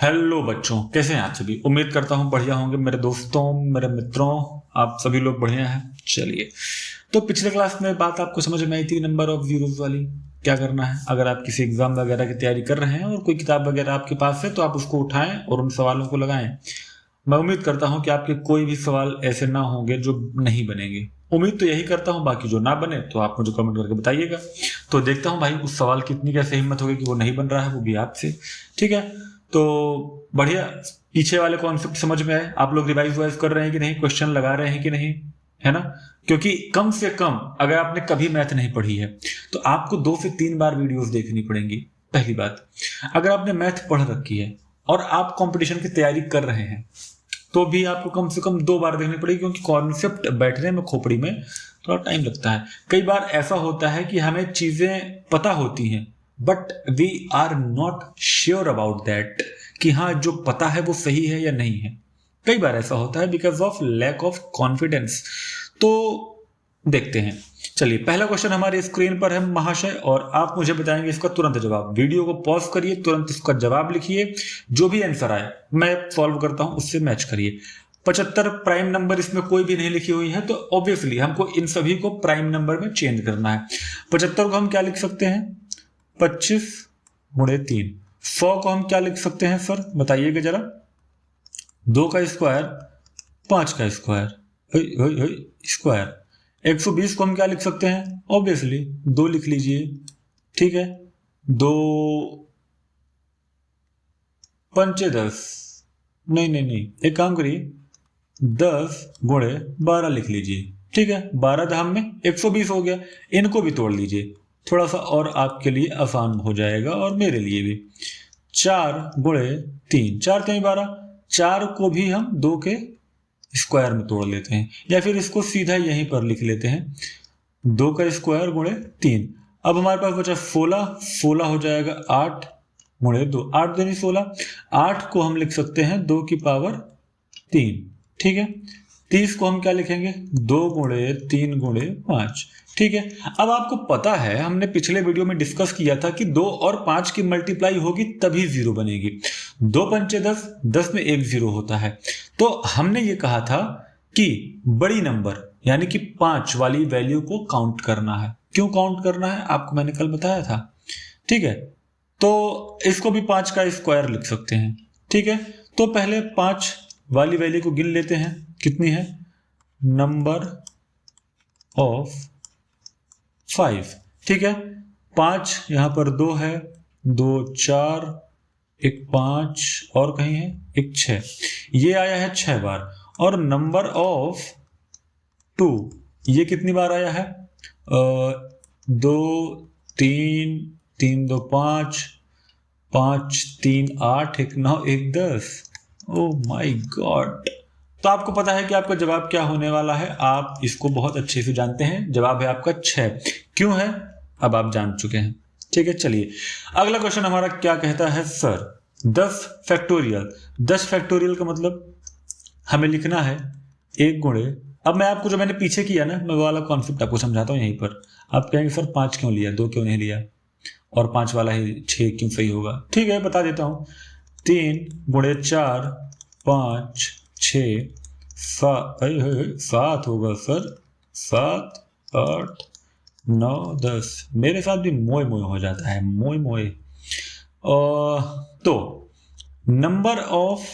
Hello बच्चों, कैसे हैं आप सभी। उम्मीद करता हूं बढ़िया होंगे। मेरे दोस्तों, मेरे मित्रों, आप सभी लोग बढ़िया हैं। चलिए, तो पिछले क्लास में बात आपको समझ में आई थी नंबर ऑफ जीरोस वाली। क्या करना है, अगर आप किसी एग्जाम वगैरह की तैयारी कर रहे हैं और कोई किताब वगैरह आपके पास है तो आप उसको उठाएं और उन सवालों को लगाएं। मैं उम्मीद करता हूं कि आपके कोई भी सवाल ऐसे ना होंगे जो नहीं बनेंगे। उम्मीद तो यही करता हूं, बाकी जो ना बने तो आप मुझे कमेंट करके बताइएगा। तो देखता हूं भाई उस सवाल की इतनी कैसे हिम्मत होगी कि वो नहीं बन रहा है, वो भी आपसे। ठीक है, तो बढ़िया। पीछे वाले कॉन्सेप्ट समझ में आए? आप लोग रिवाइज वाइज कर रहे हैं कि नहीं, क्वेश्चन लगा रहे हैं कि नहीं, है ना? क्योंकि कम से कम अगर आपने कभी मैथ नहीं पढ़ी है तो आपको 2 से 3 बार वीडियोस देखनी पड़ेंगी। पहली बात, अगर आपने मैथ पढ़ रखी है और आप कंपटीशन की तैयारी कर रहे हैं तो भी आपको कम से कम 2 बार देखनी पड़ेगी, क्योंकि कॉन्सेप्ट बैठने में खोपड़ी में थोड़ा टाइम लगता है। कई बार ऐसा होता है कि हमें चीजें पता होती हैं but we are not sure about that कि हाँ जो पता है वो सही है या नहीं है। कई बार ऐसा होता है because of lack of confidence. तो देखते हैं। चलिए, पहला क्वेश्चन हमारे स्क्रीन पर है महाशय, और आप मुझे बताएंगे इसका तुरंत जवाब। वीडियो को पॉज करिए, तुरंत इसका जवाब लिखिए। जो भी आंसर आए मैं सॉल्व करता हूं, उससे मैच करिए। 75 प्राइम नंबर इसमें कोई भी नहीं लिखी हुई है, तो ऑब्वियसली हमको इन सभी को प्राइम नंबर में चेंज करना है। 75 को हम क्या लिख सकते हैं? 25 गुणे 3। 100 को हम क्या लिख सकते हैं सर, बताइएगा जरा? 2 का स्क्वायर, 5 का स्क्वायर, स्क्वायर। 120 को हम क्या लिख सकते हैं? ऑब्वियसली 2 लिख लीजिए। ठीक है, 2 पंचे 10, नहीं, एक काम करिए, 10 गुणे 12 लिख लीजिए। ठीक है, 12 धाम में 120 हो गया। इनको भी तोड़ लीजिए, थोड़ा सा और आपके लिए आसान हो जाएगा और मेरे लिए भी। 4 गुणे 3, 4 3 12। 4 को भी हम 2 के स्क्वायर में तोड़ लेते हैं, या फिर इसको सीधा यहीं पर लिख लेते हैं, 2 का स्क्वायर गुणे 3। अब हमारे पास बचा 16। 16 हो जाएगा 8 गुणे 2, 8 दूनी 16। 8 को हम लिख सकते हैं 2 की पावर 3। ठीक है, 30 को हम क्या लिखेंगे? 2 गुणे 3 गुणे 5। ठीक है, अब आपको पता है हमने पिछले वीडियो में डिस्कस किया था कि 2 और 5 की मल्टीप्लाई होगी तभी 0 बनेगी। 2 पंचे 10, 10 में एक 0 होता है। तो हमने ये कहा था कि बड़ी नंबर यानी कि 5 वाली वैल्यू को काउंट करना है। क्यों काउंट करना है आपको मैंने कल बताया था। ठीक है, तो इसको भी 5 का स्क्वायर लिख सकते हैं। ठीक है, तो पहले 5 वाली वैल्यू को गिन लेते हैं, कितनी है? Number of 5। ठीक है, 5 यहां पर 2 है, 2 4, एक 5 और कहीं है, एक 6। ये आया है 6 बार। और नंबर ऑफ 2 ये कितनी बार आया है? 2 3 3 2 5, 5 3 8, एक 9, एक 10। Oh my God! तो आपको पता है कि आपका जवाब क्या होने वाला है। आप इसको बहुत अच्छे से जानते हैं। जवाब है आपका 6। क्यों है अब आप जान चुके हैं। ठीक है, चलिए अगला क्वेश्चन हमारा क्या कहता है सर? 10 फैक्टोरियल। 10 फैक्टोरियल का मतलब हमें लिखना है 1 गुणे, अब मैं आपको जो मैंने पीछे किया ना, मैं वो वाला कॉन्सेप्ट आपको समझाता हूँ यहीं पर। आप कहेंगे सर 5 क्यों लिया, 2 क्यों नहीं लिया, और 5 वाला ही 6 क्यों सही होगा? ठीक है, बता देता हूँ। 3 गुणे 4, 5 6 7 होगा सर, 7 8 9 10। मेरे साथ भी मोए मोए हो जाता है, मोए मोए। तो नंबर ऑफ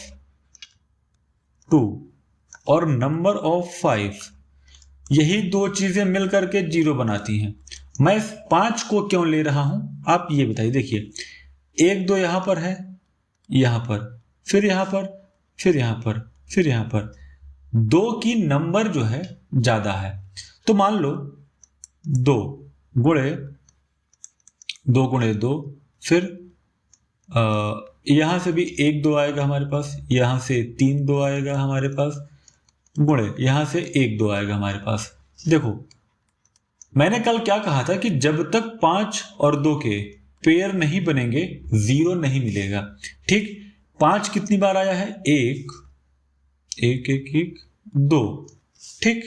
2 और नंबर ऑफ 5, यही 2 चीजें मिलकर के 0 बनाती हैं। मैं इस 5 को क्यों ले रहा हूं आप ये बताइए। देखिए, 1 2 यहां पर है, यहां पर, फिर यहां पर, फिर यहां पर, फिर यहां पर। 2 की नंबर जो है ज्यादा है, तो मान लो 2 गुणे 2 गुणे 2, फिर यहां से भी 1 2 आएगा हमारे पास, यहां से 3 2 आएगा हमारे पास, गुणे यहां से 1 2 आएगा हमारे पास। देखो, मैंने कल क्या कहा था कि जब तक 5 और 2 के पेयर नहीं बनेंगे 0 नहीं मिलेगा। ठीक, 5 कितनी बार आया है? 1 1 1 1 2। ठीक,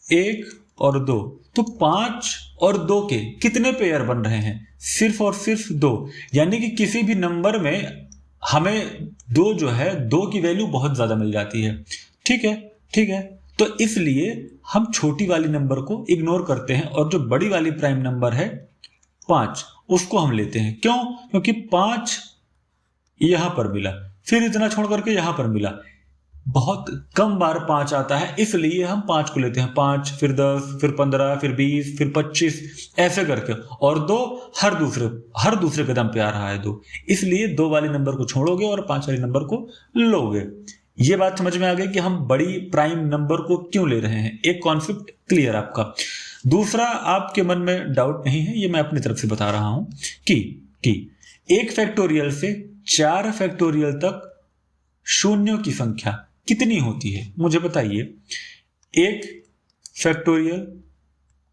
1 और 2, तो 5 और 2 के कितने पेयर बन रहे हैं? सिर्फ और सिर्फ 2। यानी कि किसी भी नंबर में हमें दो जो है, दो की वैल्यू बहुत ज्यादा मिल जाती है। ठीक है, ठीक है। तो इसलिए हम छोटी वाली नंबर को इग्नोर करते हैं और जो बड़ी वाली प्राइम नंबर है 5 उसको हम लेते हैं। क्यों? क्योंकि 5 यहां पर मिला, फिर इतना छोड़ करके यहां पर मिला, बहुत कम बार 5 आता है, इसलिए हम 5 को लेते हैं। 5 फिर 10 फिर 15 फिर 20 फिर 25 ऐसे करके, और 2 हर दूसरे कदम पे आ रहा है 2, इसलिए 2 वाले नंबर को छोड़ोगे और 5 वाले नंबर को लोगे। ये बात समझ में आ गई कि हम बड़ी प्राइम नंबर को क्यों ले रहे हैं। एक कॉन्सेप्ट क्लियर आपका। दूसरा, आपके मन में डाउट नहीं है, ये मैं अपनी तरफ से बता रहा हूं कि 1 फैक्टोरियल से 4 फैक्टोरियल तक शून्यों की संख्या कितनी होती है, मुझे बताइए। 1 फैक्टोरियल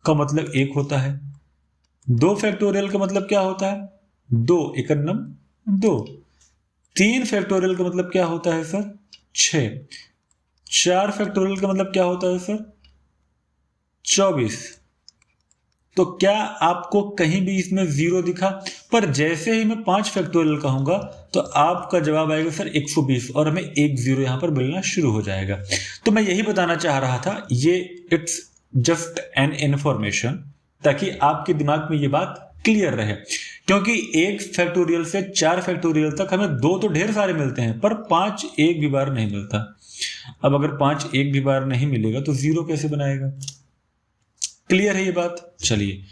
का मतलब 1 होता है। 2 फैक्टोरियल का मतलब क्या होता है? 2 एकन्नम 2। 3 फैक्टोरियल का मतलब क्या होता है सर? 6। 4 फैक्टोरियल का मतलब क्या होता है सर? 24। तो क्या आपको कहीं भी इसमें 0 दिखा? पर जैसे ही मैं 5 फैक्टोरियल कहूंगा तो आपका जवाब आएगा सर 120, और हमें 1 0 यहां पर मिलना शुरू हो जाएगा। तो मैं यही बताना चाह रहा था, ये इट्स जस्ट एन इन्फॉर्मेशन, ताकि आपके दिमाग में ये बात क्लियर रहे। क्योंकि 1 फैक्टोरियल से 4 फैक्टोरियल तक हमें 2 तो ढेर सारे मिलते हैं, पर 5 एक भी बार नहीं मिलता। अब अगर 5 एक भी बार नहीं मिलेगा तो 0 कैसे बनाएगा? क्लियर है ये बात? चलिए,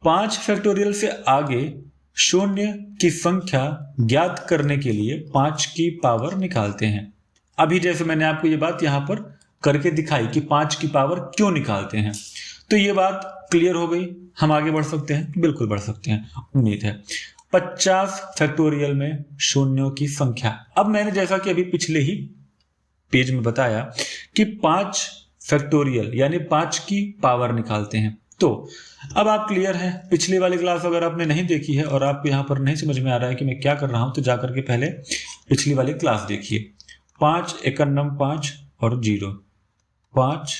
5 फैक्टोरियल से आगे शून्य की संख्या ज्ञात करने के लिए 5 की पावर निकालते हैं। अभी जैसे मैंने आपको ये बात यहां पर करके दिखाई कि 5 की पावर क्यों निकालते हैं, तो ये बात क्लियर हो गई। हम आगे बढ़ सकते हैं? बिल्कुल बढ़ सकते हैं, उम्मीद है। 50 फैक्टोरियल में शून्यों की संख्या। अब मैंने जैसा कि अभी पिछले ही पेज में बताया कि 5 फैक्टोरियल यानी 5 की पावर निकालते हैं। तो अब आप क्लियर है। पिछली वाली क्लास अगर आपने नहीं देखी है और आपको यहां पर नहीं समझ में आ रहा है कि मैं क्या कर रहा हूं, तो जाकर के पहले पिछली वाली क्लास देखिए। 5 एकन्नम 5 और 0, 5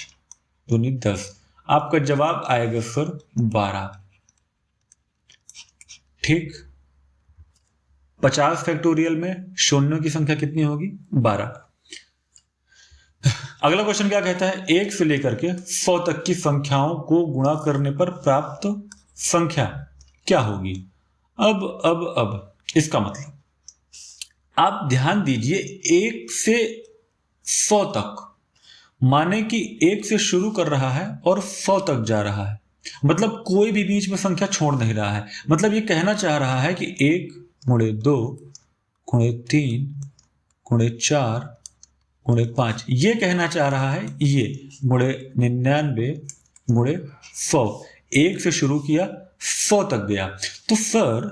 दूनी 10, आपका जवाब आएगा सर 12। ठीक, 50 फैक्टोरियल में शून्यों की संख्या कितनी होगी? 12। अगला क्वेश्चन क्या कहता है? 1 से लेकर के 100 तक की संख्याओं को गुणा करने पर प्राप्त संख्या क्या होगी? अब इसका मतलब आप ध्यान दीजिए, 1 से 100 तक माने कि 1 से शुरू कर रहा है और 100 तक जा रहा है, मतलब कोई भी बीच में संख्या छोड़ नहीं रहा है। मतलब ये कहना चाह रहा है कि 1 गुणे 2 गुणे 3 गुणे 4 गुणे 5, ये कहना चाह रहा है, ये गुणे 99 गुणे 100। 1 से शुरू किया, 100 तक गया। तो सर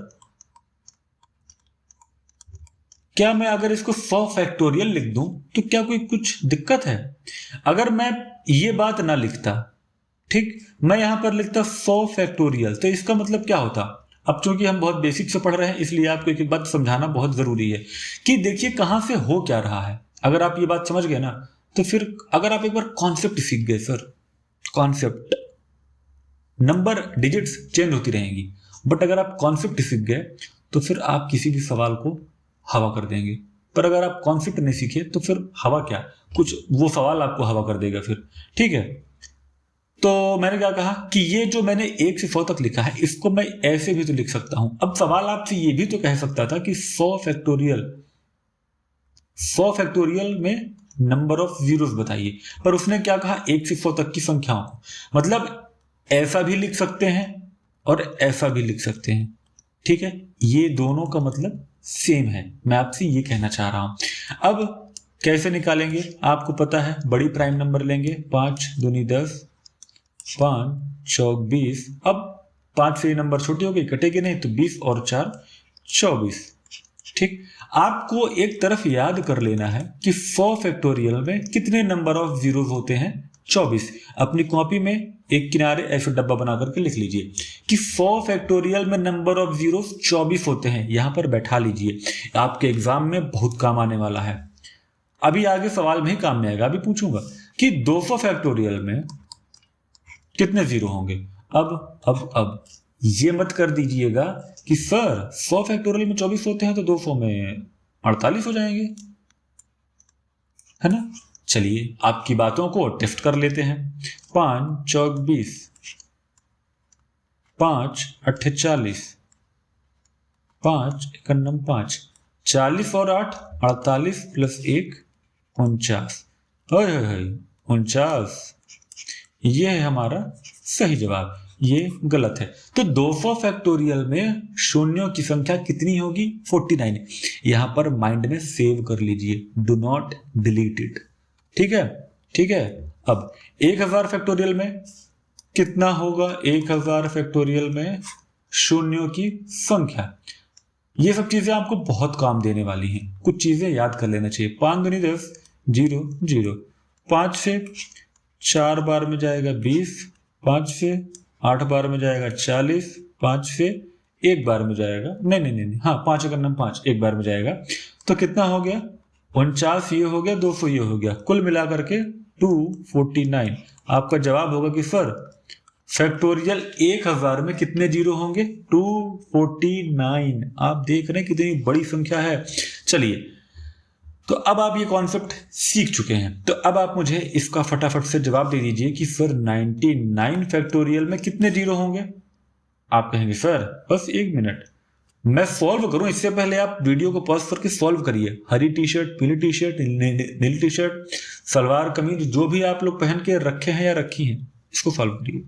क्या मैं अगर इसको 100 फैक्टोरियल लिख दूं तो क्या कोई कुछ दिक्कत है? अगर मैं ये बात ना लिखता, ठीक, मैं यहां पर लिखता 100 फैक्टोरियल, तो इसका मतलब क्या होता? अब चूंकि हम बहुत बेसिक से पढ़ रहे हैं, इसलिए आपको एक एक बात समझाना बहुत जरूरी है कि देखिए कहां से हो क्या रहा है। अगर आप ये बात समझ गए ना, तो फिर अगर आप एक बार कॉन्सेप्ट सीख गए, sir concept, number digits change होती रहेंगी, बट अगर आप कॉन्सेप्ट सीख गए तो फिर आप किसी भी सवाल को हवा कर देंगे। पर अगर आप कॉन्सेप्ट नहीं सीखे तो फिर हवा क्या, कुछ वो सवाल आपको हवा कर देगा फिर। ठीक है, तो मैंने क्या कहा कि ये जो मैंने 1 से 100 तक लिखा है, इसको मैं ऐसे भी तो लिख सकता हूं। अब सवाल आपसे ये भी तो कह सकता था कि 100 फैक्टोरियल में नंबर ऑफ जीरोस बताइए, पर उसने क्या कहा? 1 से 100 तक की संख्याओं को। मतलब ऐसा भी लिख सकते हैं और ऐसा भी लिख सकते हैं। ठीक है, ये दोनों का मतलब सेम है, मैं आपसे ये कहना चाह रहा हूं। अब कैसे निकालेंगे? आपको पता है, बड़ी प्राइम नंबर लेंगे, 5 दूनी 10, 5 चौक 20। अब 5 से ये नंबर छोटी हो गई, कटेगी नहीं, तो 20 और 4 24। ठीक, आपको एक तरफ याद कर लेना है कि 100 फैक्टोरियल में कितने नंबर ऑफ जीरोस होते हैं? 24। अपनी कॉपी में एक किनारे ऐसे डब्बा बना करके लिख लीजिए कि 100 फैक्टोरियल में नंबर ऑफ जीरोस 24 होते हैं। यहां पर बैठा लीजिए, आपके एग्जाम में बहुत काम आने वाला है। अभी आगे सवाल में ही काम में आएगा। अभी पूछूंगा कि 200 फैक्टोरियल में कितने जीरो होंगे। अब ये मत कर दीजिएगा कि सर 100 फैक्टोरियल में 24 होते हैं तो 200 में 48 हो जाएंगे, है ना। चलिए आपकी बातों को टेस्ट कर लेते हैं। 5 चौक 20, 5 अट्ठे 40, 5 एकन्नम 5, 40 और 8 48 प्लस 1 49। 49, ये है हमारा सही जवाब, ये गलत है। तो 200 फैक्टोरियल में शून्यों की संख्या कितनी होगी? 49। यहां पर माइंड में सेव कर लीजिए, डू नॉट डिलीट इट। ठीक है, ठीक है। अब 1000 फैक्टोरियल में कितना होगा? 1000 फैक्टोरियल में शून्यों की संख्या। ये सब चीजें आपको बहुत काम देने वाली हैं, कुछ चीजें याद कर लेना चाहिए। 5 दूनी 10, 0 0, 5 से 4 बार में जाएगा 20, 5 से 8 बार में जाएगा 40, 5 से 1 बार में जाएगा, नहीं, हाँ 5 एकन्नम 5 1 बार में जाएगा। तो कितना हो गया? 49 ये हो गया, 200 ये हो गया, कुल मिलाकर के 249। आपका जवाब होगा कि सर फैक्टोरियल 1000 में कितने जीरो होंगे? 249। आप देख रहे हैं कितनी बड़ी संख्या है। चलिए, तो अब आप ये कॉन्सेप्ट सीख चुके हैं, तो अब आप मुझे इसका फटाफट से जवाब दे दीजिए कि सर 99 फैक्टोरियल में कितने जीरो होंगे? आप कहेंगे सर बस 1 मिनट मैं सॉल्व करूं, इससे पहले आप वीडियो को पॉज करके सॉल्व करिए। हरी टी शर्ट, पीली टी शर्ट, नीली टी शर्ट, सलवार कमीज, जो भी आप लोग पहन के रखे हैं या रखी हैं, इसको सॉल्व करिए।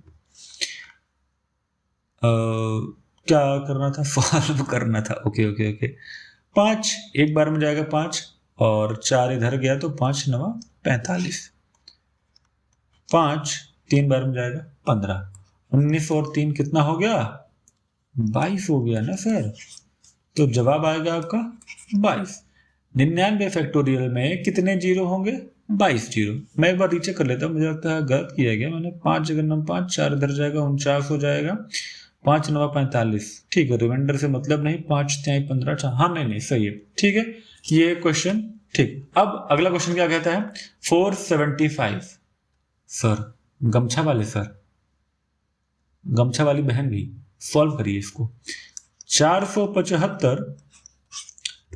क्या करना था? सॉल्व करना था। Okay okay okay. 5 1 बार में जाएगा 5, और 4 इधर गया तो 5 9 45। 5 3 बार में जाएगा 15, 19 और 3 कितना हो गया? 22 हो गया ना सर। तो जवाब आएगा आपका 22। 99 फैक्टोरियल में कितने जीरो होंगे? 22 जीरो। मैं एक बार रीचेक कर लेता हूँ, मुझे लगता है गलत किया गया मैंने। 5 एकन्नम 5, 4 इधर जाएगा 49 हो जाएगा, 5 9 45। ठीक है, रिमाइंडर से मतलब नहीं, 5 3 15। हाँ नहीं सही है, ठीक है। ये क्वेश्चन ठीक। अब अगला क्वेश्चन क्या कहता है? 475। सर गमछा वाले सर, गमछा वाली बहन भी सॉल्व करिए इसको। 475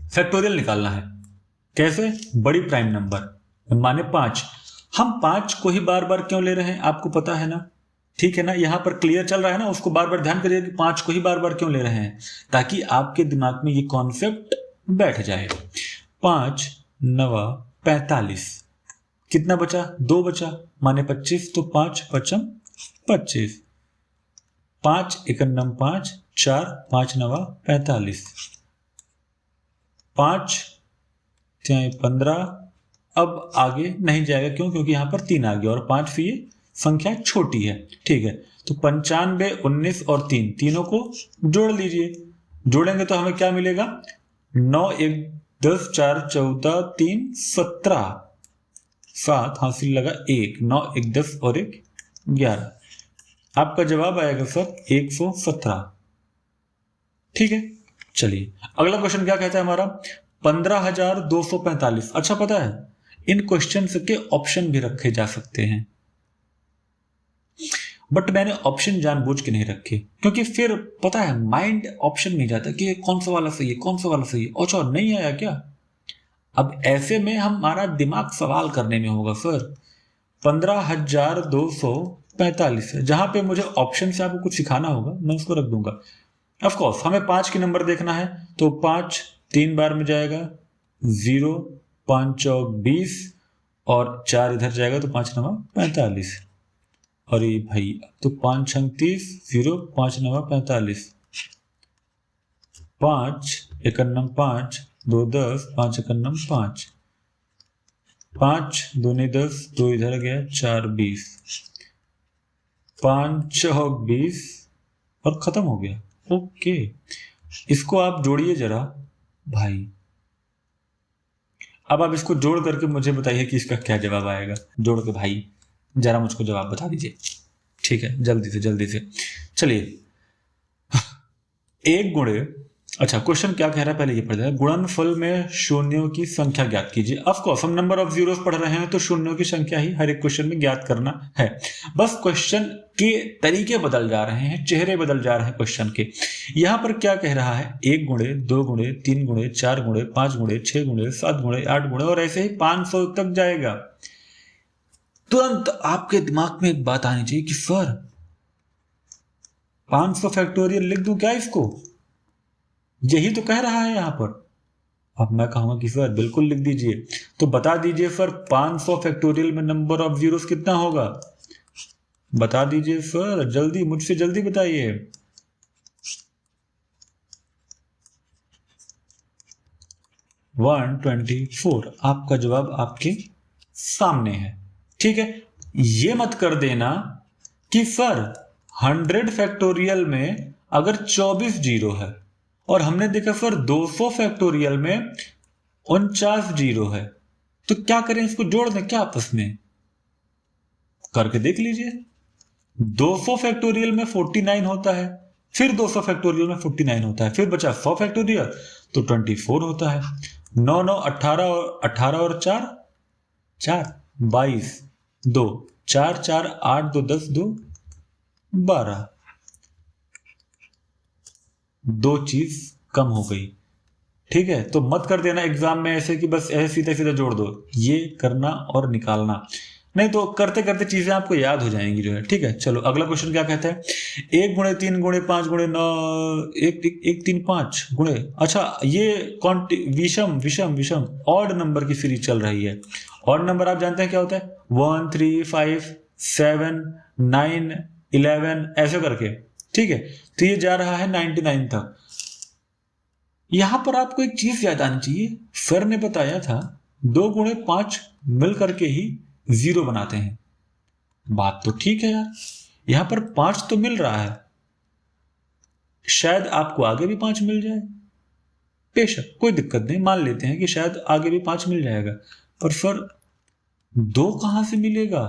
फैक्टोरियल निकालना है। कैसे? बड़ी प्राइम नंबर माने 5। हम 5 को ही बार बार क्यों ले रहे हैं आपको पता है ना, ठीक है ना। यहां पर क्लियर चल रहा है ना, उसको बार बार ध्यान करिए कि 5 को ही बार बार क्यों ले रहे हैं, ताकि आपके दिमाग में ये कॉन्सेप्ट बैठ जाए। 5 9 45, कितना बचा? 2 बचा, माने 25। तो 5 5 25, 5 एकन्नम 5, 4 5 9 45, 5 3 15। अब आगे नहीं जाएगा, क्यों? क्योंकि यहां पर 3 आ गया और 5 से ये संख्या छोटी है, ठीक है। तो 95 19 और 3 तीनों को जोड़ लीजिए। जोड़ेंगे तो हमें क्या मिलेगा? 9 1 10, 4 14, 3 17, 7 हासिल लगा 1, 9 1 10 और 1 11। आपका जवाब आएगा सर 117। ठीक है, चलिए अगला क्वेश्चन क्या कहता है हमारा? 15,245। अच्छा पता है, इन क्वेश्चन के ऑप्शन भी रखे जा सकते हैं, बट मैंने ऑप्शन जानबूझ के नहीं रखे, क्योंकि फिर पता है माइंड ऑप्शन में जाता है कि कौन सा वाला सही है, कौन सा वाला सही है। अच्छा नहीं आया क्या? अब ऐसे में हमारा दिमाग सवाल करने में होगा सर। 15,245 है, जहां पे मुझे ऑप्शन से आपको कुछ सिखाना होगा, मैं उसको रख दूंगा। ऑफ कोर्स हमें 5 के नंबर देखना है, तो 5 3 बार में जाएगा 0, 5 चौक 20, और 4 इधर जाएगा तो 5 9 45। अरे भाई तो 5 6 30, 0 5 9 45, 5 एकन्नम 5, 2 10, 5 एकन्नम 5, 5 2 10, 2 इधर गया 4 20, 5 चौक 20 और खत्म हो गया। ओके, इसको आप जोड़िए जरा भाई। अब आप इसको जोड़ करके मुझे बताइए कि इसका क्या जवाब आएगा। जोड़ के भाई जरा मुझको जवाब बता दीजिए, ठीक है, जल्दी से जल्दी से। चलिए 1 गुणे अच्छा, क्वेश्चन क्या कह रहा है पहले ये पढ़ते हैं। गुणनफल में शून्यों की संख्या ज्ञात कीजिए। ऑफ कोर्स हम नंबर ऑफ जीरोस पढ़ रहे हैं तो शून्यों की संख्या ही हर एक क्वेश्चन में ज्ञात करना है। बस क्वेश्चन के तरीके बदल जा रहे हैं, चेहरे बदल जा रहे हैं क्वेश्चन के। यहां पर क्या कह रहा है, 1 गुणे 2 गुणे 3 गुणे 4 गुणे 5 गुणे 6 गुणे 7 गुणे 8 गुणे और ऐसे ही 500 तक जाएगा। तुरंत आपके दिमाग में एक बात आनी चाहिए कि सर 500 फैक्टोरियल लिख दूं क्या इसको? यही तो कह रहा है यहां पर। अब मैं कहूंगा कि सर बिल्कुल लिख दीजिए। तो बता दीजिए सर 500 फैक्टोरियल में नंबर ऑफ जीरोस कितना होगा? बता दीजिए सर, जल्दी, मुझसे जल्दी बताइए। 124। आपका जवाब आपके सामने है। ठीक है, ये मत कर देना कि सर 100 फैक्टोरियल में अगर 24 जीरो है और हमने देखा सर 200 फैक्टोरियल में 49 जीरो है, तो क्या करें, इसको जोड़ दें क्या आपस में? करके देख लीजिए। 200 फैक्टोरियल में 49 होता है, फिर 200 फैक्टोरियल में 49 होता है, फिर बचा 100 फैक्टोरियल तो 24 होता है। 9 9 18 और 18 और 4 4 22 2 4 4 8 2 10 2 12। दो चीज कम हो गई। ठीक है, तो मत कर देना एग्जाम में ऐसे कि बस ऐसे सीधे सीधे जोड़ दो। ये करना और निकालना, नहीं तो करते करते चीजें आपको याद हो जाएंगी जो है। ठीक है, चलो अगला क्वेश्चन क्या कहता है। 1 गुणे 3 गुणे 5 गुणे 9 1 1 3 5 गुणे, अच्छा ये विषम विषम विषम ऑड नंबर की सीरीज चल रही है। ऑड नंबर आप जानते हैं क्या होता है, 1 3 5 7 9 11 ऐसे करके। ठीक है, तो ये जा रहा है 99 तक। यहां पर आपको एक चीज याद आनी चाहिए, सर ने बताया था 2 गुणे 5 मिल करके ही 0 बनाते हैं। बात तो ठीक है यार, यहां पर 5 तो मिल रहा है, शायद आपको आगे भी 5 मिल जाए। बेशक कोई दिक्कत नहीं, मान लेते हैं कि शायद आगे भी 5 मिल जाएगा, पर सर 2 कहां से मिलेगा?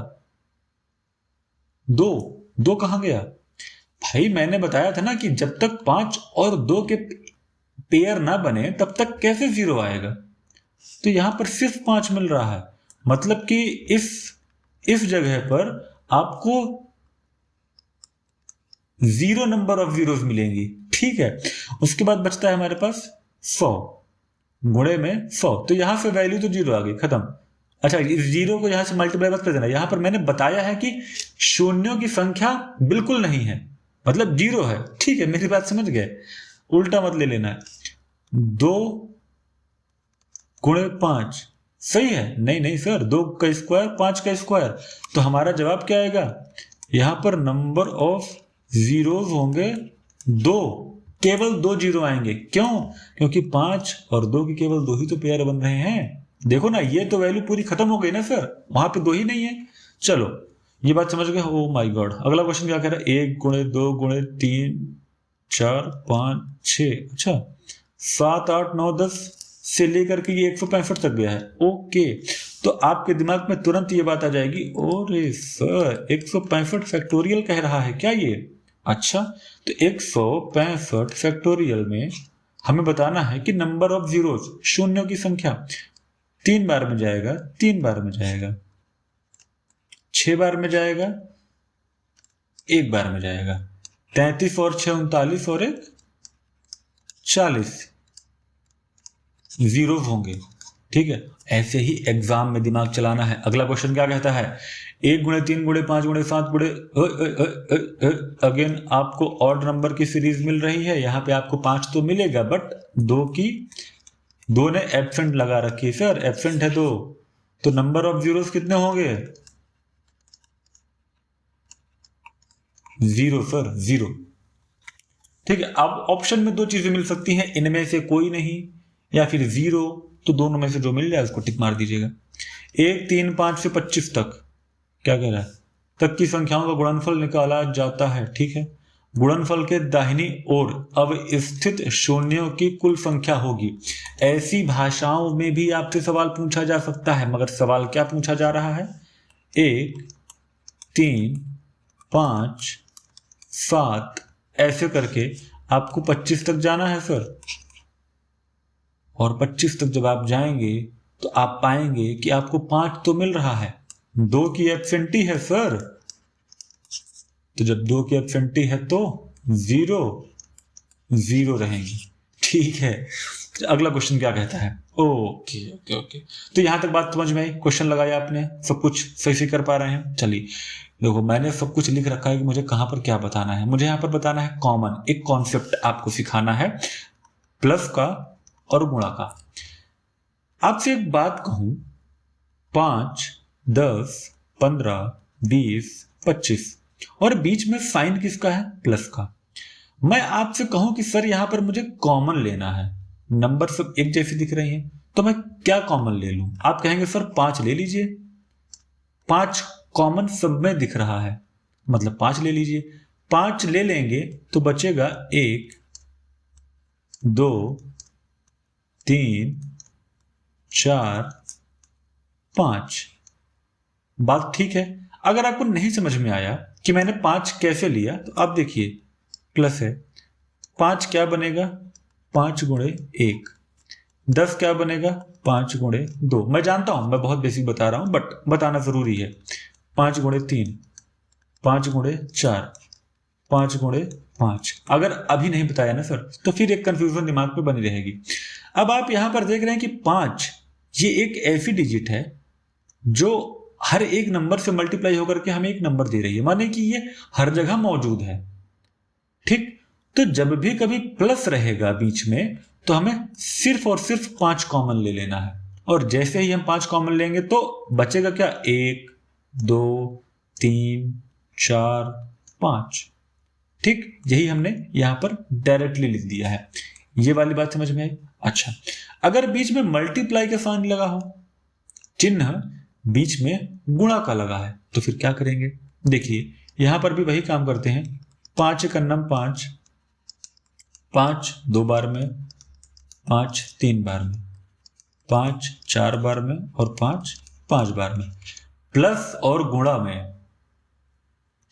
2 कहां गया भाई? मैंने बताया था ना कि जब तक 5 और 2 के पेयर ना बने तब तक कैसे 0 आएगा। तो यहां पर सिर्फ 5 मिल रहा है, मतलब कि इस जगह पर आपको 0 नंबर ऑफ जीरोस मिलेंगी। ठीक है, उसके बाद बचता है हमारे पास 100 गुणे में 100, तो यहां से वैल्यू तो 0 आ गई, खत्म। अच्छा, इस 0 को यहां से मल्टीप्लाई मत कर देना। यहां पर मैंने बताया है कि शून्यों की संख्या बिल्कुल नहीं है, मतलब 0 है। ठीक है, मेरी बात समझ गए, उल्टा मत ले लेना है। 2 गुणे 5 सही है? नहीं नहीं सर, 2 का स्क्वायर 5 का स्क्वायर, तो हमारा जवाब क्या आएगा? यहां पर नंबर ऑफ जीरोस होंगे 2, केवल 2 जीरो आएंगे। क्यों? क्योंकि 5 और 2 की केवल 2 ही तो पेयर बन रहे हैं। देखो ना, ये तो वैल्यू पूरी खत्म हो गई ना सर, वहां पे 2 ही नहीं है। चलो ये बात समझ गए। ओ माय गॉड, अगला क्वेश्चन क्या कह रहा है। 1 गुणे 2 गुणे 3 4 5 6, अच्छा 7 8 9 10 से लेकर के ये 165 तक गया है। ओके, तो आपके दिमाग में तुरंत ये बात आ जाएगी, ओरे सर 165 फैक्टोरियल कह रहा है क्या ये? अच्छा, तो 165 फैक्टोरियल में हमें बताना है कि नंबर ऑफ जीरोस, शून्यों की संख्या 3 बार में जाएगा, 3 बार में जाएगा, 6 बार में जाएगा, 1 बार में जाएगा। 33 और 6 39 और 1 40 जीरोस होंगे। ठीक है, ऐसे ही एग्जाम में दिमाग चलाना है। अगला क्वेश्चन क्या कहता है। 1 गुणे 3 गुणे 5 गुणे 7 गुणे, अगेन आपको ऑड नंबर की सीरीज मिल रही है। यहां पे आपको 5 तो मिलेगा, बट 2 ने एब्सेंट लगा रखी है। सर एब्सेंट है 2, तो नंबर ऑफ जीरोस कितने होंगे? 0 सर, 0। ठीक है, अब ऑप्शन में 2 चीजें मिल सकती हैं, इनमें से कोई नहीं या फिर 0, तो दोनों में से जो मिल जाए उसको टिक मार दीजिएगा। 1 3 5 से 25 तक क्या कह रहा है, तक की संख्याओं का गुणनफल निकाला जाता है। ठीक है, गुणनफल के दाहिनी ओर अब स्थित शून्यों की कुल संख्या होगी। ऐसी भाषाओं में भी आपसे सवाल पूछा जा सकता है, मगर सवाल क्या पूछा जा रहा है। 1 3 5 7 ऐसे करके आपको 25 तक जाना है सर, और 25 तक जब आप जाएंगे तो आप पाएंगे कि आपको 5 तो मिल रहा है, 2 की एब्सेंटी है सर। तो जब 2 की एब्सेंटी है तो 0 0 रहेंगी। ठीक है, तो अगला क्वेश्चन क्या कहता है? ओके ओके ओके, तो यहां तक बात समझ में आई? क्वेश्चन लगाया आपने, सब कुछ सही से कर पा रहे हैं? चलिए देखो, मैंने सब कुछ लिख रखा है कि मुझे कहां पर क्या बताना है। मुझे यहां पर बताना है कॉमन, एक कॉन्सेप्ट आपको सिखाना है प्लस का और गुणा का। आपसे एक बात कहूं, 5, 10, 15, 20, 25 और बीच में साइन किसका है? प्लस का। मैं आपसे कहूं कि सर यहां पर मुझे कॉमन लेना है, नंबर सब एक जैसे दिख रही हैं, तो मैं क्या कॉमन ले लूं? आप कहेंगे सर 5 ले लीजिए, 5 कॉमन सब में दिख रहा है, मतलब 5 ले लीजिए। 5 ले लेंगे तो बचेगा 1, 2, 3, 4, 5। बात ठीक है। अगर आपको नहीं समझ में आया कि मैंने 5 कैसे लिया, तो आप देखिए प्लस है, 5 क्या बनेगा? 5 गुणे 1। 10 क्या बनेगा? 5 गुणे 2। मैं जानता हूं मैं बहुत बेसिक बता रहा हूं, बट बताना जरूरी है। 5 गुणे 3, 5 गुणे 4, 5 गुणे 5। अगर अभी नहीं बताया ना सर, तो फिर एक कंफ्यूजन दिमाग में बनी रहेगी। अब आप यहां पर देख रहे हैं कि 5 ये एक ऐसी डिजिट है जो हर एक नंबर से मल्टीप्लाई होकर के हमें एक नंबर दे रही है, माने कि ये हर जगह मौजूद है। ठीक, तो जब भी कभी प्लस रहेगा बीच में, तो हमें सिर्फ और सिर्फ 5 कॉमन ले लेना है। और जैसे ही हम 5 कॉमन लेंगे तो बचेगा क्या? 1, 2, 3, 4, 5। ठीक, यही हमने यहां पर डायरेक्टली लिख दिया है। ये वाली बात समझ में आई? अच्छा, अगर बीच में मल्टीप्लाई का साइन लगा हो, चिन्ह बीच में गुणा का लगा है, तो फिर क्या करेंगे? देखिए यहां पर भी वही काम करते हैं। 5 का नम 5, 5 2 बार में, 5 3 बार में, 5 4 बार में और 5 5 बार में, प्लस और गुणा में।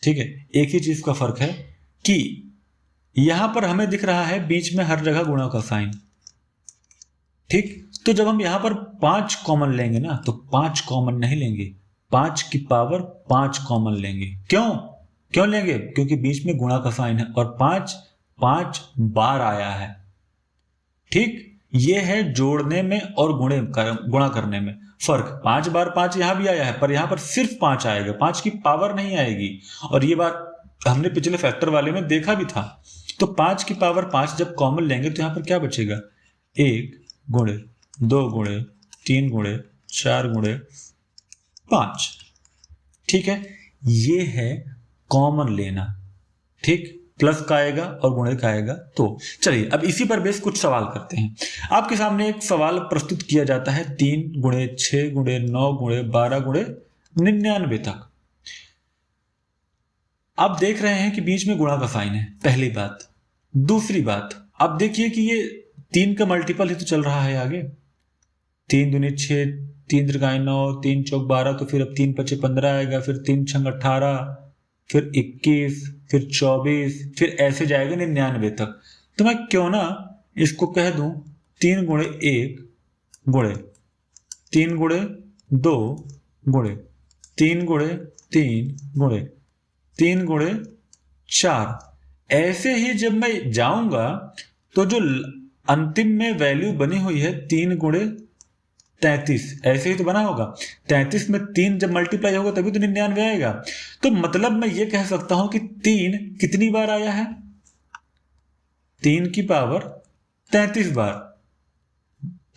ठीक है, एक ही चीज का फर्क है कि यहां पर हमें दिख रहा है बीच में हर जगह गुणा का साइन। ठीक, तो जब हम यहां पर 5 कॉमन लेंगे ना, तो 5 कॉमन नहीं लेंगे, 5 की पावर 5 कॉमन लेंगे। क्यों लेंगे? क्योंकि बीच में गुणा का साइन है और 5 5 बार आया है। ठीक, ये है जोड़ने में और गुणा करने में फर्क। 5 बार 5 यहां भी आया है, पर यहां पर सिर्फ 5 आएगा, 5 की पावर नहीं आएगी। और ये बात हमने पिछले फैक्टर वाले में देखा भी था। तो 5 की पावर 5 जब कॉमन लेंगे तो यहां पर क्या बचेगा? 1 गुणे 2 गुणे 3 गुणे 4 गुणे 5। ठीक है, ये है कॉमन लेना। ठीक, प्लस का आएगा और गुणे का आएगा। तो चलिए अब इसी पर बेस कुछ सवाल करते हैं। आपके सामने एक सवाल प्रस्तुत किया जाता है 3 गुणे 6 गुणे 9 गुणे 12 गुणे 99 तक। आप देख रहे हैं कि बीच में गुणा का साइन है, पहली बात। दूसरी बात, आप देखिए कि ये 3 का मल्टीपल ही तो चल रहा है आगे। 3 दूनी 6, 3 त्रिकाएं 9, 3 चौक 12, तो फिर अब 3 पचे 15 आएगा, फिर 3 छंग 18, फिर 21, फिर 24, फिर ऐसे जाएगा 99 तक। तो मैं क्यों ना इसको कह दूं 3 गुणे 1 गुणे 3 गुणे 2 गुणे 3 गुणे 3 गुणे 3 गुणे 4। ऐसे ही जब मैं जाऊंगा तो जो अंतिम में वैल्यू बनी हुई है 3 गुणे 33, ऐसे ही तो बना होगा। 33 में 3 जब मल्टीप्लाई होगा तभी तो 99 आएगा। तो मतलब मैं ये कह सकता हूं कि 3 कितनी बार आया है? 3 की पावर 33 बार,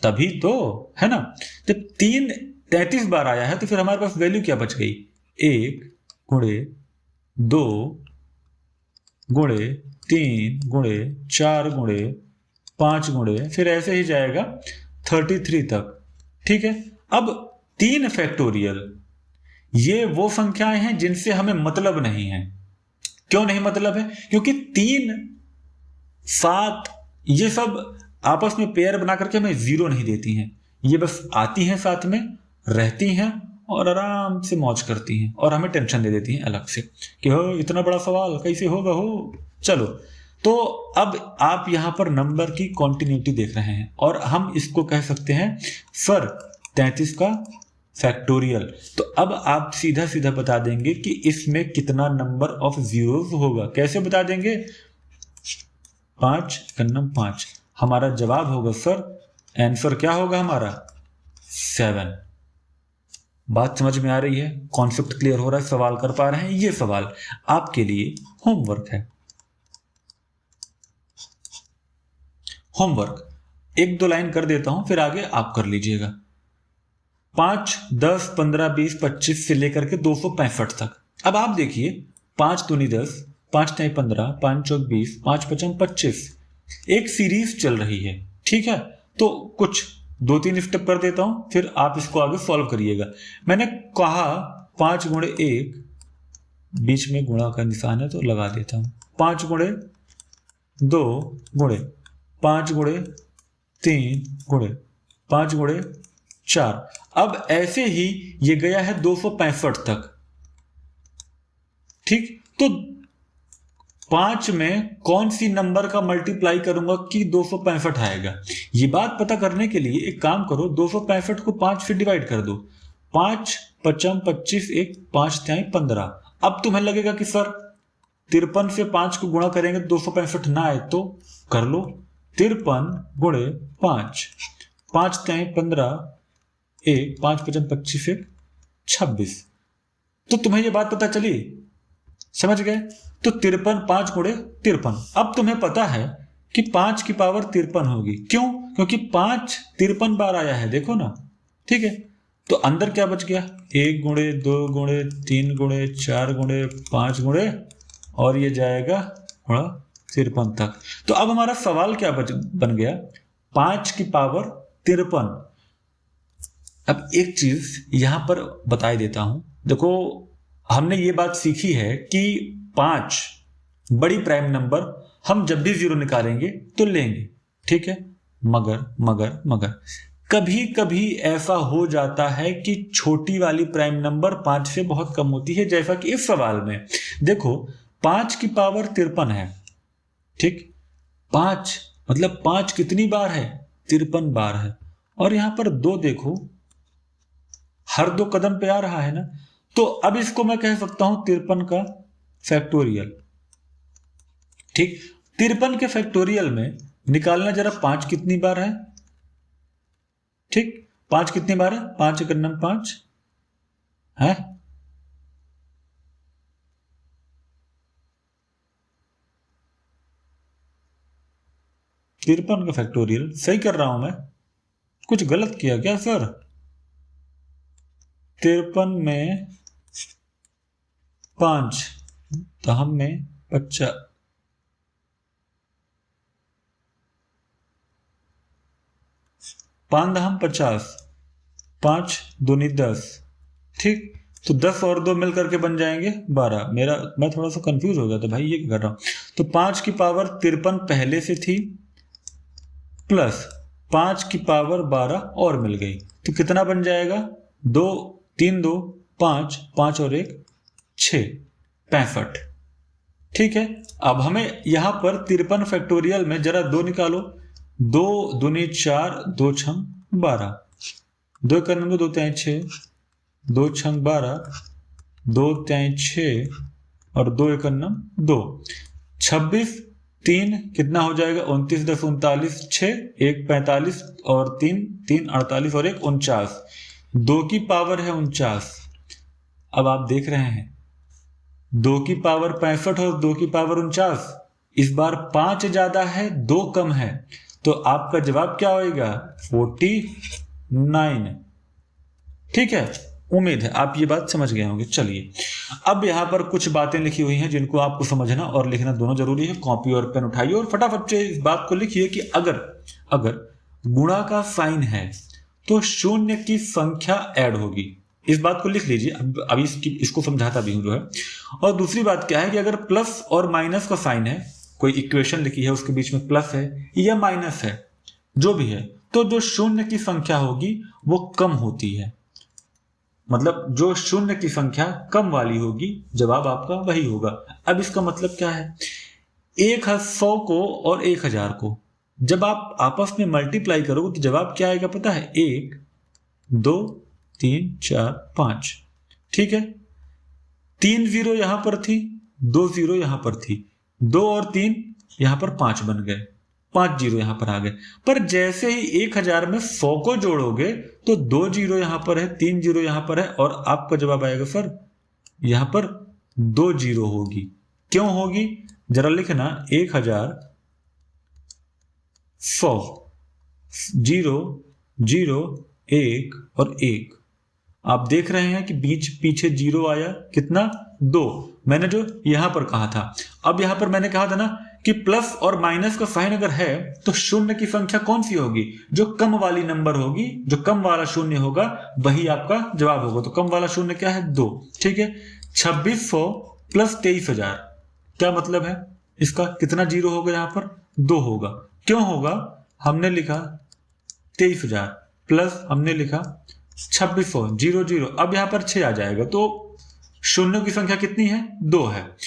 तभी तो है ना। जब 3 33 बार आया है तो फिर हमारे पास वैल्यू क्या बच गई? 1 गुणे 2 गुणे 3 गुणे 4 गुणे 5 गुणे, फिर ऐसे ही जाएगा 33 तक। ठीक है, अब 3 फैक्टोरियल, ये वो संख्याएं हैं जिनसे हमें मतलब नहीं है। क्यों नहीं मतलब है? क्योंकि 3 7 ये सब आपस में पेयर बना करके हमें 0 नहीं देती हैं। ये बस आती हैं, साथ में रहती हैं और आराम से मौज करती हैं और हमें टेंशन दे देती हैं अलग से कि हो इतना बड़ा सवाल कैसे होगा हो। चलो, तो अब आप यहां पर नंबर की कॉन्टिन्यूटी देख रहे हैं और हम इसको कह सकते हैं सर 33 का फैक्टोरियल। तो अब आप सीधा सीधा बता देंगे कि इसमें कितना नंबर ऑफ जीरोस होगा। कैसे बता देंगे? 5 कन्नम 5। हमारा जवाब होगा सर, आंसर क्या होगा हमारा? 7। बात समझ में आ रही है? कॉन्सेप्ट क्लियर हो रहा है? सवाल कर पा रहे हैं? ये सवाल आपके लिए होमवर्क है। होमवर्क 1-2 लाइन कर देता हूं, फिर आगे आप कर लीजिएगा। 5, 10, 15, 20, 25 से लेकर के 265 तक। अब आप देखिए 5 दूनी 10, 5 तिहाई 15, 5 चौक 20, 5 पचम 25। एक सीरीज चल रही है, ठीक है। तो कुछ 2-3 स्टेप कर देता हूं, फिर आप इसको आगे सॉल्व करिएगा। मैंने कहा 5 गुणे 1, बीच में गुणा का निशान है तो लगा देता हूं। 5 गुणे 2 गुणे 5 गुणे 3 गुणे 5 गुणे 4। अब ऐसे ही ये गया है 265 तक, ठीक। तो 5 में कौन सी नंबर का मल्टीप्लाई करूंगा कि 265 आएगा? ये बात पता करने के लिए एक काम करो, 265 को 5 से डिवाइड कर दो। 5 पचम 25, 1 5 तिहाई 15। अब तुम्हें लगेगा कि सर 53 से 5 को गुणा करेंगे तो 265 ना आए, तो कर लो 53 गुणे 5, 5 तिहाई 15, 1 5 पचम 25, 1 26। तो तुम्हें ये बात पता चली? समझ गए? तो 53 5 गुणे 53। अब तुम्हें पता है कि 5 की पावर 53 होगी। क्यों? क्योंकि 5 53 बार आया है, देखो ना, ठीक है। तो अंदर क्या बच गया? 1 गुणे 2 गुणे 3 गुणे 4 गुणे 5 गुणे, और ये जाएगा गुणा 53 तक। तो अब हमारा सवाल क्या बन गया? 5 की पावर 53। अब एक चीज यहां पर बताई देता हूं। देखो, हमने ये बात सीखी है कि 5 बड़ी प्राइम नंबर हम जब भी जीरो निकालेंगे तो लेंगे, ठीक है। मगर कभी कभी ऐसा हो जाता है कि छोटी वाली प्राइम नंबर 5 से बहुत कम होती है, जैसा कि इस सवाल में देखो 5 की पावर 53 है, ठीक। 5 मतलब 5 कितनी बार है? 53 बार है। और यहां पर 2 देखो, हर 2 कदम पे आ रहा है ना। तो अब इसको मैं कह सकता हूं 53 का फैक्टोरियल, ठीक। 53 के फैक्टोरियल में निकालना जरा 5 कितनी बार है, ठीक। 5 कितनी बार है? 5 एकन्नम 5 है। तिरपन का फैक्टोरियल सही कर रहा हूं मैं? कुछ गलत किया क्या सर? 53 में 5 तो हम में 50, 5 हम 50, 5 दूनी 10, ठीक। तो 10 और 2 मिलकर के बन जाएंगे 12। मैं थोड़ा सा कंफ्यूज हो गया था भाई, ये क्या कर रहा हूं। तो 5 की पावर 53 पहले से थी, प्लस 5 की पावर 12 और मिल गई, तो कितना बन जाएगा? 2 3 2 5, 5 और 1 6, 65, ठीक है। अब हमें यहां पर 53 फैक्टोरियल में जरा 2 निकालो। 2 दूनी 4, 2 छंग 12, 2 एकन्नम 2 तिहाई 6, 2 छंग 12, 2 तिहाई 6 और 2 एकन्नम 2, 26 3 कितना हो जाएगा? 29 10 39, 6 1 45 और 3 3 48 और 1 49। 2 की पावर है 49। अब आप देख रहे हैं 2 की पावर 65 और 2 की पावर 49। इस बार 5 ज्यादा है, 2 कम है, तो आपका जवाब क्या होगा? 49, ठीक है। उम्मीद है आप ये बात समझ गए होंगे। चलिए, अब यहां पर कुछ बातें लिखी हुई हैं जिनको आपको समझना और लिखना दोनों जरूरी है। कॉपी और पेन उठाइए और फटाफट से इस बात को लिखिए कि अगर गुणा का साइन है तो शून्य की संख्या ऐड होगी। इस बात को लिख लीजिए, अभी इसको समझाता भी हूं जो है। और दूसरी बात क्या है कि अगर प्लस और माइनस का साइन है, कोई इक्वेशन लिखी है उसके बीच में प्लस है या माइनस है, जो भी है, तो जो शून्य की संख्या होगी वो कम होती है। मतलब जो शून्य की संख्या कम वाली होगी, जवाब आपका वही होगा। अब इसका मतलब क्या है? 100 को और 1000 को जब आप आपस में मल्टीप्लाई करोगे तो जवाब क्या आएगा पता है? 1 2 3 4 5। ठीक है, 3 जीरो यहां पर थी, 2 जीरो यहां पर थी, 2 और 3 यहां पर 5 बन गए, 5 जीरो यहां पर आ गए। पर जैसे ही 1000 में 100 को जोड़ोगे तो 2 जीरो यहां पर है, 3 जीरो यहां पर है और आपका जवाब आएगा सर यहां पर 2 जीरो होगी। क्यों होगी जरा लिखना, 1100 जीरो जीरो 1 और 1। आप देख रहे हैं कि बीच पीछे जीरो आया, कितना? 2। मैंने जो यहां पर कहा था, अब यहां पर मैंने कहा था ना कि प्लस और माइनस का साइन अगर है तो शून्य की संख्या कौन सी होगी? जो कम वाली नंबर होगी, जो कम वाला शून्य होगा वही आपका जवाब होगा। तो कम वाला शून्य क्या है? 2। ठीक है, 2600 प्लस 23,000, क्या मतलब है इसका? कितना जीरो होगा यहां पर? 2 होगा। क्यों होगा? हमने लिखा 23,000 प्लस हमने लिखा 2600, जीरो जीरो, अब यहां पर 6 आ जाएगा तो शून्यों की संख्या कितनी है? 2 है।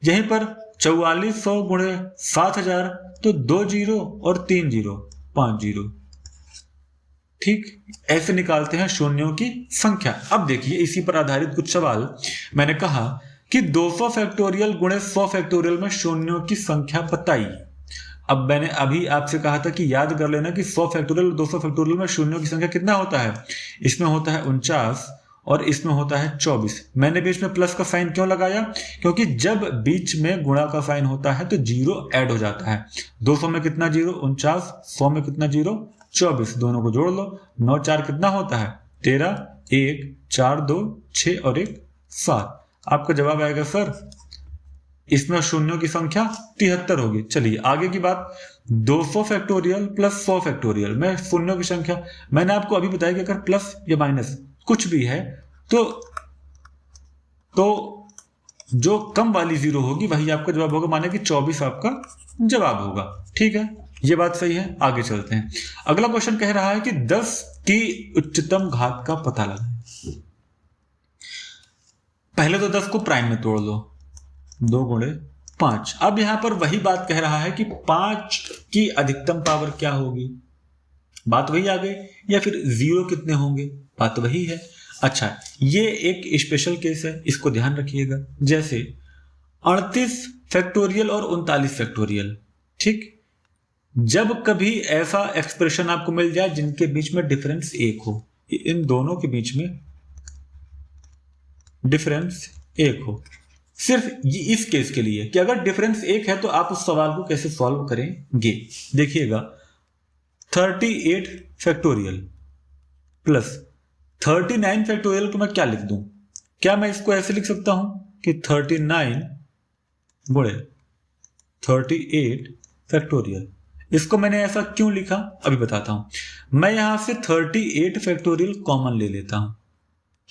यहीं पर 4400 गुणे 7000 तो 2 जीरो और 3 जीरो, 5 जीरो। ठीक, ऐसे निकालते हैं शून्यों की संख्या। अब देखिए इसी पर आधारित कुछ सवाल। मैंने कहा कि 200 फैक्टोरियल गुणे 100 फैक्टोरियल में शून्यों की संख्या बताइए। अब मैंने अभी आपसे कहा था कि याद कर लेना कि 100 फैक्टोरियल और 200 फैक्टोरियल में शून्यों की संख्या कितना होता है? इसमें होता है 49 और इसमें होता है 24। मैंने बीच में प्लस का साइन क्यों लगाया? क्योंकि जब बीच में गुणा का साइन होता है तो जीरो ऐड हो जाता है। 200 में कितना जीरो? 49। 100 में कितना जीरो? 24। दोनों को जोड़ लो, 9 4 कितना होता है? 13। 1 4 2 6 और 1 7। आपका जवाब आएगा सर इसमें शून्यों की संख्या 73 होगी। चलिए आगे की बात, 200 फैक्टोरियल प्लस 100 फैक्टोरियल में शून्यों की संख्या। मैंने आपको अभी बताया कि अगर प्लस या माइनस कुछ भी है तो जो कम वाली जीरो होगी वही आपका जवाब होगा, माने कि 24 आपका जवाब होगा। ठीक है, ये बात सही है। आगे चलते हैं। अगला क्वेश्चन कह रहा है कि 10 की उच्चतम घात का पता लगाएं। पहले तो 10 को प्राइम में तोड़ लो, 2 गुणे 5। अब यहां पर वही बात कह रहा है कि 5 की अधिकतम पावर क्या होगी? बात वही आ गई, या फिर जीरो कितने होंगे? बात वही है। अच्छा, ये एक स्पेशल केस है, इसको ध्यान रखिएगा। जैसे 38 फैक्टोरियल और 39 फैक्टोरियल। ठीक, जब कभी ऐसा एक्सप्रेशन आपको मिल जाए जिनके बीच में डिफरेंस 1 हो, इन दोनों के बीच में डिफरेंस 1 हो, सिर्फ ये इस केस के लिए कि अगर डिफरेंस 1 है तो आप उस सवाल को कैसे सॉल्व करेंगे। देखिएगा, 38 फैक्टोरियल प्लस 39 फैक्टोरियल को मैं क्या लिख दूं? क्या मैं इसको ऐसे लिख सकता हूं कि 39 गुणे 38 फैक्टोरियल? इसको मैंने ऐसा क्यों लिखा अभी बताता हूं। मैं यहां से 38 फैक्टोरियल कॉमन ले लेता हूं।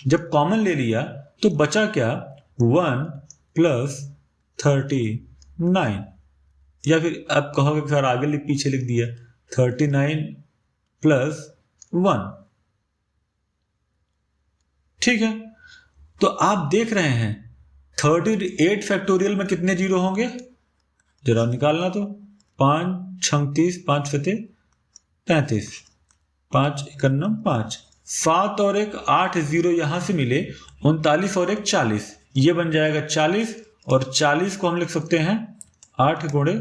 जब कॉमन ले लिया तो बचा क्या? 1 प्लस 39, या फिर आप कहोगे सर आगे पीछे लिख दिया, 39 प्लस 1। ठीक है, तो आप देख रहे हैं 38 फैक्टोरियल में कितने जीरो होंगे? जरा निकालना तो, 5 36, 5 सते 35, 5 51 5, 7 और 1 8 जीरो यहां से मिले, 39 और 1 40, ये बन जाएगा 40। और 40 को हम लिख सकते हैं 8 गुणे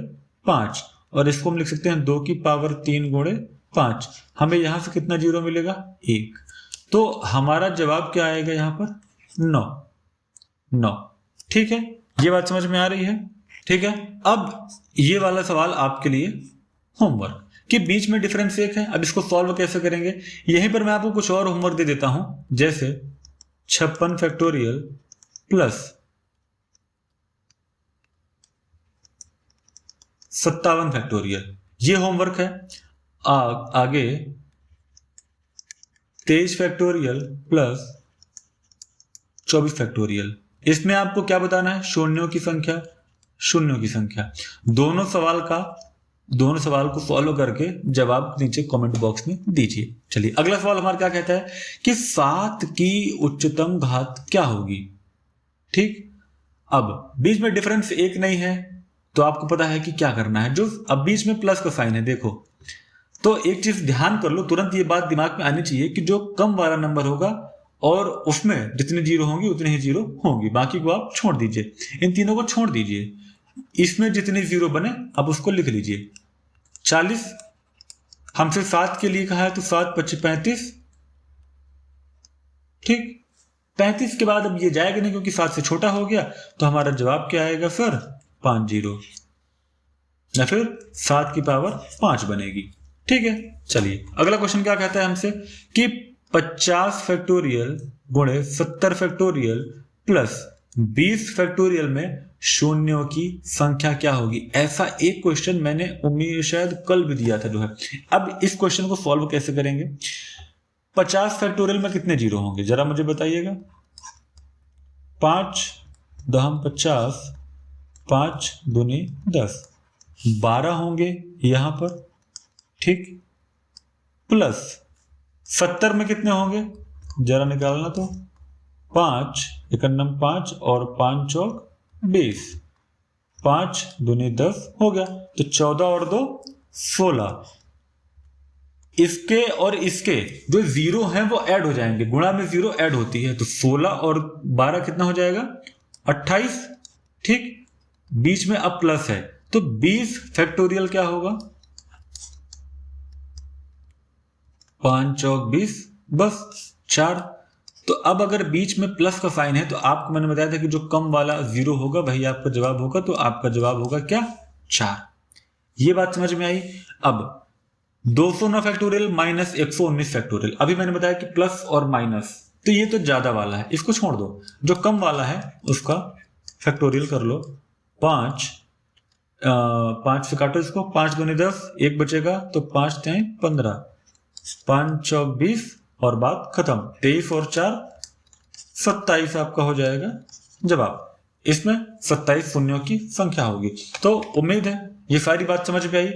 5, और इसको हम लिख सकते हैं 2 की पावर 3 गुणे 5। हमें यहां से कितना जीरो मिलेगा? 1। तो हमारा जवाब क्या आएगा यहां पर? 9। ठीक है, ये बात समझ में आ रही है? ठीक है, अब ये वाला सवाल आपके लिए होमवर्क कि बीच में डिफरेंस 1 है, अब इसको सॉल्व कैसे करेंगे? यहीं पर मैं आपको कुछ और होमवर्क दे देता हूं, जैसे 56 फैक्टोरियल प्लस 57 फैक्टोरियल, ये होमवर्क है। आगे 23 फैक्टोरियल प्लस 24 फैक्टोरियल, इसमें आपको क्या बताना है? शून्यों की संख्या, शून्यों की संख्या। दोनों सवाल को फॉलो करके जवाब नीचे कमेंट बॉक्स में दीजिए। चलिए अगला सवाल हमारा क्या कहता है कि 7 की उच्चतम घात क्या होगी? ठीक, अब बीच में डिफरेंस 1 नहीं है तो आपको पता है कि क्या करना है। जो अब बीच में प्लस का साइन है देखो, तो एक चीज ध्यान कर लो, तुरंत ये बात दिमाग में आनी चाहिए कि जो कम वाला नंबर होगा और उसमें जितने जीरो होंगी उतने ही जीरो होंगी, बाकी को आप छोड़ दीजिए, इन तीनों को छोड़ दीजिए। इसमें जितने जीरो बने अब उसको लिख लीजिए। 40 हमसे 7 के लिए कहा है तो 7 25 35, ठीक। 35 के बाद अब ये जाएगा नहीं क्योंकि 7 से छोटा हो गया, तो हमारा जवाब क्या आएगा फिर 5 जीरो, या फिर 7 की पावर 5 बनेगी, ठीक है। चलिए अगला क्वेश्चन क्या कहता है हमसे कि 50 फैक्टोरियल गुणे 70 फैक्टोरियल प्लस 20 फैक्टोरियल में शून्यों की संख्या क्या होगी। ऐसा एक क्वेश्चन मैंने उम्मीद शायद कल भी दिया था जो है। अब इस क्वेश्चन को सॉल्व कैसे करेंगे। 50 फैक्टोरियल में कितने जीरो होंगे जरा मुझे बताइएगा। 5 दहम 50, 5 दूनी 10, 12 होंगे यहां पर, ठीक। प्लस 70 में कितने होंगे जरा निकालना तो, 5 एकन्नम 5 और 5 चौक 20, 5 दूनी 10 हो गया, तो 14 और 2 16। इसके और इसके जो जीरो हैं वो ऐड हो जाएंगे, गुणा में जीरो ऐड होती है, तो 16 और 12 कितना हो जाएगा 28, ठीक। बीच में अब प्लस है तो 20 फैक्टोरियल क्या होगा, 5 चौक 20 बस 4। तो अब अगर बीच में प्लस का साइन है तो आपको मैंने बताया था कि जो कम वाला जीरो होगा वही आपका जवाब होगा, तो आपका जवाब होगा क्या 4। ये बात समझ में आई। अब 209 फैक्टोरियल माइनस 119 फैक्टोरियल, अभी मैंने बताया कि प्लस और माइनस, तो ये तो ज्यादा वाला है, इसको छोड़ दो। जो कम वाला है उसका फैक्टोरियल कर लो। 5 से काटो इसको, 5 दूनी 10, 1 बचेगा तो 5 टाइम 15, 5 चौक 20 और बात खत्म। 23 और 4 27 आपका हो जाएगा जवाब। इसमें 27 शून्यों की संख्या होगी। तो उम्मीद है ये सारी बात समझ में आई।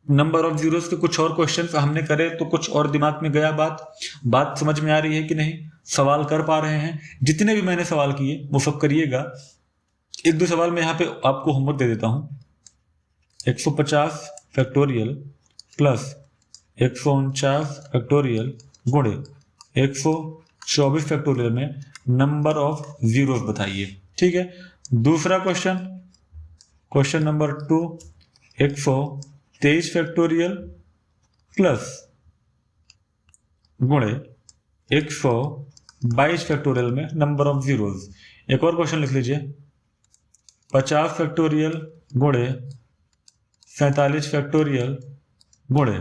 नंबर ऑफ जीरोस के कुछ और क्वेश्चन हमने करे तो कुछ और दिमाग में गया, बात समझ में आ रही है कि नहीं, सवाल कर पा रहे हैं। जितने भी मैंने सवाल किए वो सब करिएगा। एक दो सवाल मैं यहाँ पे आपको होमवर्क दे देता हूं। 150 फैक्टोरियल प्लस 149 फैक्टोरियल गुणे 124 फैक्टोरियल में नंबर ऑफ जीरोस बताइए, ठीक है। दूसरा क्वेश्चन नंबर 2, 123 फैक्टोरियल प्लस गुणे 122 फैक्टोरियल में नंबर ऑफ जीरोस। एक और क्वेश्चन लिख लीजिए, 50 फैक्टोरियल गुणे 47 फैक्टोरियल गुणे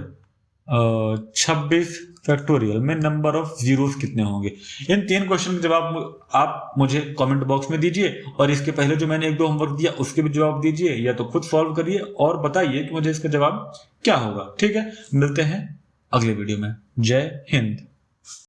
26 फैक्टोरियल में नंबर ऑफ जीरोस कितने होंगे। इन 3 क्वेश्चन के जवाब आप मुझे कमेंट बॉक्स में दीजिए, और इसके पहले जो मैंने 1-2 होमवर्क दिया उसके भी जवाब दीजिए, या तो खुद सॉल्व करिए और बताइए कि मुझे इसका जवाब क्या होगा, ठीक है। मिलते हैं अगले वीडियो में। जय हिंद।